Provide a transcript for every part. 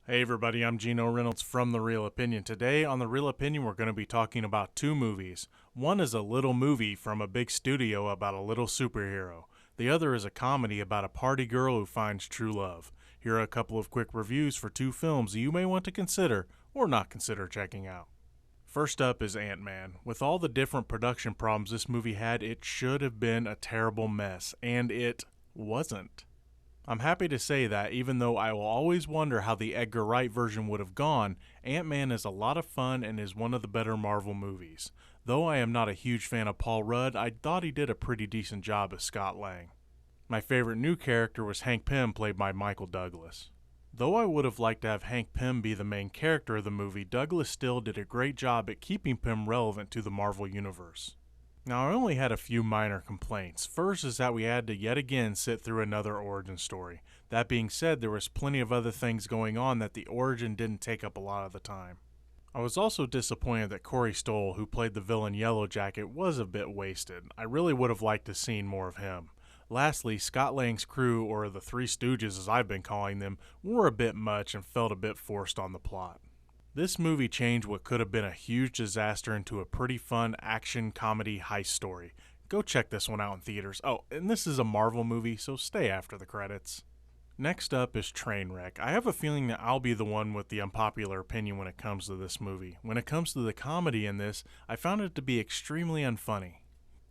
Hey everybody, I'm Geno Reynolds from The Real Opinion. Today on The Real Opinion, we're going to be talking about two movies. One is a little movie from a big studio about a little superhero. The other is a comedy about a party girl who finds true love. Here are a couple of quick reviews for two films you may want to consider or not consider checking out. First up is AntMan. With all the different production problems this movie had, it should have been a terrible mess, and it wasn't. I'm happy to say that, even though I will always wonder how the Edgar Wright version would have gone, Ant-Man is a lot of fun and is one of the better Marvel movies. Though I am not a huge fan of Paul Rudd, I thought he did a pretty decent job as Scott Lang. My favorite new character was Hank Pym, played by Michael Douglas. Though I would have liked to have Hank Pym be the main character of the movie, Douglas still did a great job at keeping Pym relevant to the Marvel Universe. Now, I only had a few minor complaints. First is that we had to yet again sit through another origin story. That being said, there was plenty of other things going on that the origin didn't take up a lot of the time. I was also disappointed that Corey Stoll, who played the villain Yellow Jacket, was a bit wasted. I really would have liked to have seen more of him. Lastly, Scott Lang's crew, or the Three Stooges as I've been calling them, were a bit much and felt a bit forced on the plot. This movie changed what could have been a huge disaster into a pretty fun action comedy heist story. Go check this one out in theaters. Oh, and this is a Marvel movie, so stay after the credits. Next up is Trainwreck. I have a feeling that I'll be the one with the unpopular opinion when it comes to this movie. When it comes to the comedy in this, I found it to be extremely unfunny.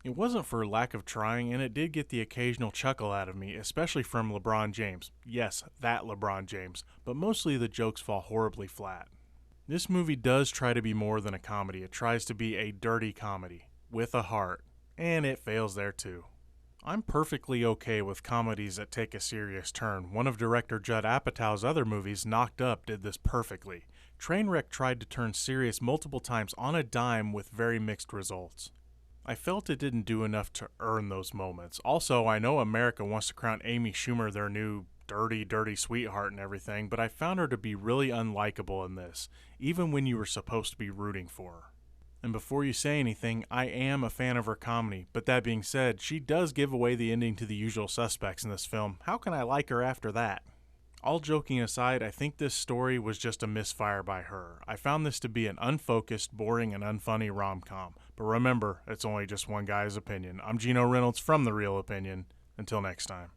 It wasn't for lack of trying, and it did get the occasional chuckle out of me, especially from LeBron James. Yes, that LeBron James, but mostly the jokes fall horribly flat. This movie does try to be more than a comedy. It tries to be a dirty comedy, with a heart, and it fails there too. I'm perfectly okay with comedies that take a serious turn. One of director Judd Apatow's other movies, Knocked Up, did this perfectly. Trainwreck tried to turn serious multiple times on a dime with very mixed results. I felt it didn't do enough to earn those moments. Also, I know America wants to crown Amy Schumer their new dirty sweetheart and everything, but I found her to be really unlikable in this, even when you were supposed to be rooting for her. And before you say anything, I am a fan of her comedy, but that being said, she does give away the ending to The Usual Suspects in this film. How can I like her after that? All joking aside, I think this story was just a misfire by her. I found this to be an unfocused, boring, and unfunny rom-com. But remember, it's only just one guy's opinion. I'm Geno Reynolds from The Real Opinion. Until next time.